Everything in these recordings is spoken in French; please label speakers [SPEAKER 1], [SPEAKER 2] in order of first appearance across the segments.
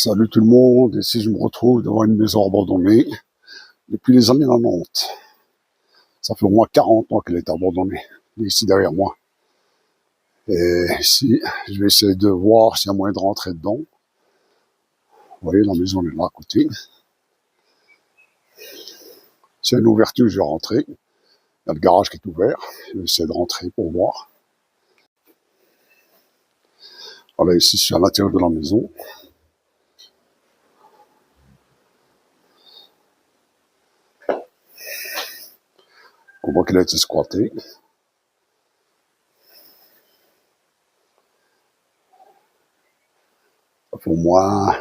[SPEAKER 1] Salut tout le monde, ici je me retrouve devant une maison abandonnée depuis les années 90. Ça fait au moins 40 ans qu'elle est abandonnée, ici derrière moi. Et ici, je vais essayer de voir s'il y a moyen de rentrer dedans. Vous voyez, la maison est là à côté. S'il y a une ouverture, je vais rentrer. Il y a le garage qui est ouvert. Je vais essayer de rentrer pour voir. Voilà, ici je suis à l'intérieur de la maison. On voit qu'elle a été squattée. Ça fait au moins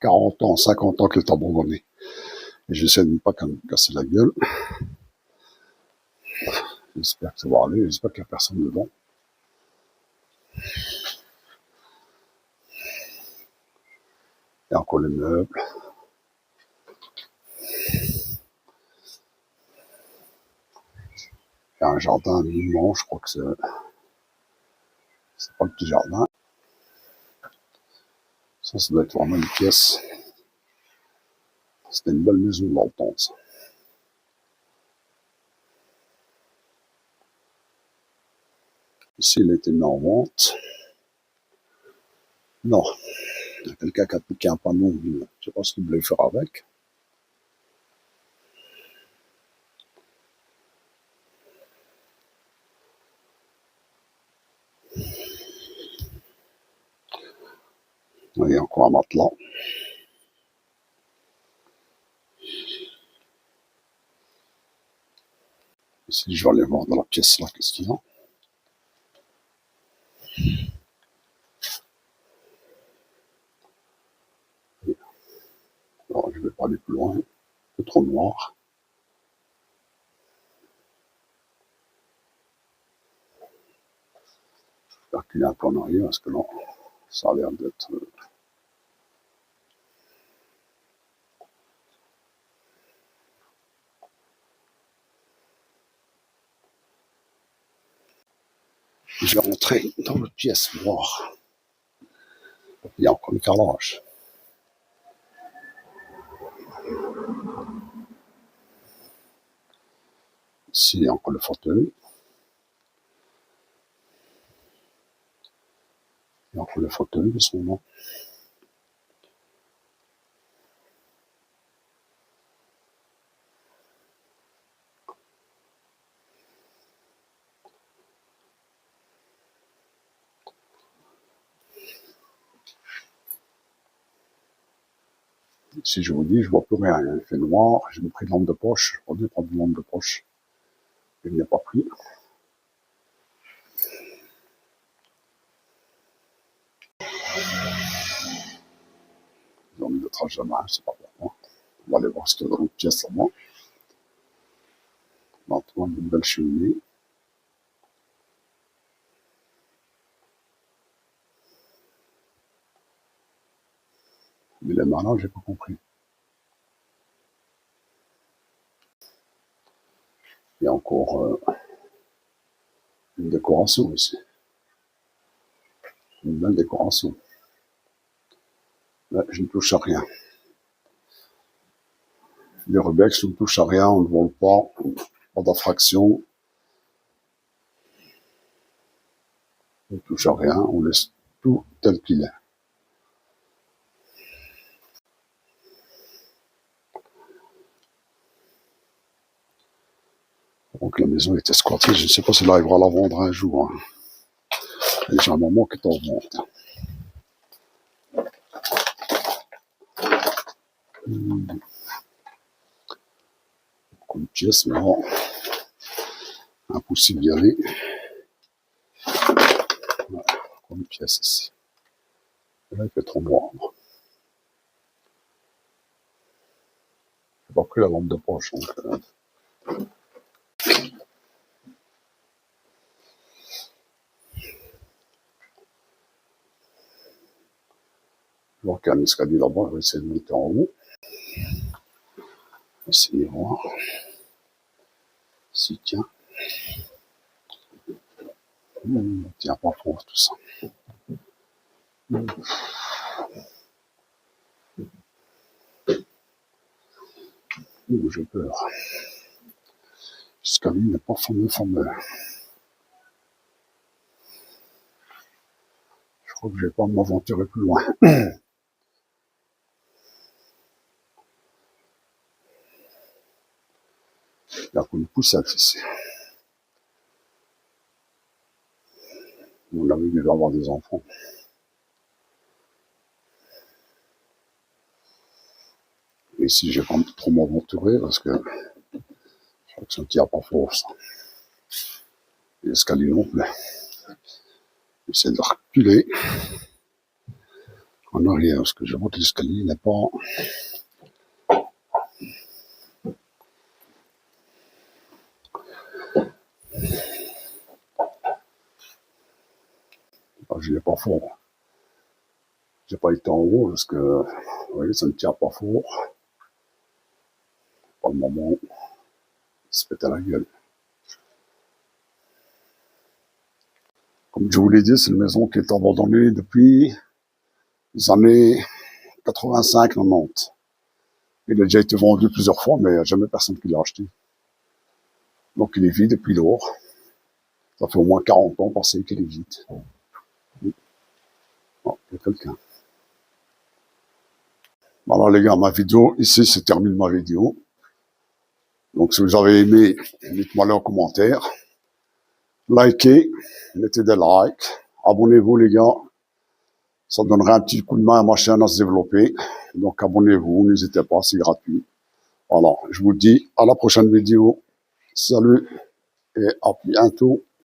[SPEAKER 1] 40 ans, 50 ans qu'elle est abandonnée. Et j'essaie de ne pas me casser la gueule. J'espère que ça va aller, j'espère qu'il n'y a personne dedans. Il y a encore les meubles. Il y a un jardin immense, je crois que c'est pas le petit jardin. Ça doit être vraiment une pièce. C'était une belle maison dans le temps, ça. Ici, il a été mis en vente. Non. Il y a quelqu'un qui a piqué un panneau. Je ne sais pas ce qu'il voulait faire avec. Il y a encore un matelas. Ici, je vais aller voir dans la pièce là, qu'est-ce qu'il y a. Alors, je ne vais pas aller plus loin. C'est trop noir. Je vais reculer un peu en arrière parce que là, ça a l'air d'être... Je vais rentrer dans la pièce noire. Il y a encore le carrelage. Ici, il y a encore le fauteuil. Il y a encore le fauteuil de son nom. Si je vous dis, je vois plus rien, il fait noir, j'ai pris une lampe de poche, j'aurais dû prendre une lampe de poche, je ne l'ai pas pris. J'ai envie de tracer la main, je ne sais pas pourquoi. On va aller voir ce qu'il y a dans l'autre pièce là-bas. On va trouver une belle cheminée. Mais les mains là, j'ai pas compris. Il y a encore une décoration ici. Une belle décoration. Là, je ne touche à rien. Les Rubex, je ne touche à rien, on ne vole pas, pas d'attraction. On ne touche à rien, on laisse tout tel qu'il est. Donc la maison était squattée, je ne sais pas si elle arrivera à la vendre un jour. Hein. Il y a un moment qui est en vente. Une pièce, mais non, impossible d'y aller. Voilà, une pièce ici. Et là, il fait trop noir. J'ai pas pris la lampe de poche. Donc, je vois qu'il y a un escalier là-bas, je vais essayer de monter en haut. Essayer de voir. Si, tiens. Tiens, pas fort tout ça. Ouh, j'ai peur. L'escalier n'est pas fameux. Je crois que je vais pas m'aventurer plus loin. Il y a une poussette ici. Mon ami devait avoir des enfants. Et ici, je vais pas trop m'aventurer parce que je crois que ça ne tient pas fort, ça. L'escalier non plus. J'essaie de reculer en arrière parce que je vois que l'escalier n'est pas... Je n'ai pas fort. J'ai pas été en haut parce que, vous voyez, ça ne tient pas fort. Pas le moment, il se pète à la gueule. Comme je vous l'ai dit, c'est une maison qui est abandonnée depuis les années 85-90. Il a déjà été vendu plusieurs fois, mais il n'y a jamais personne qui l'a acheté. Donc il est vide depuis lors. Ça fait au moins 40 ans passé qu'il est vide. Oh, il y a quelqu'un. Alors les gars, ma vidéo, ici, c'est termine ma vidéo. Donc si vous avez aimé, dites-moi en commentaire. Likez, mettez des likes. Abonnez-vous les gars. Ça donnerait un petit coup de main à ma chaîne à se développer. Donc abonnez-vous, n'hésitez pas, c'est gratuit. Voilà, je vous dis à la prochaine vidéo. Salut et à bientôt.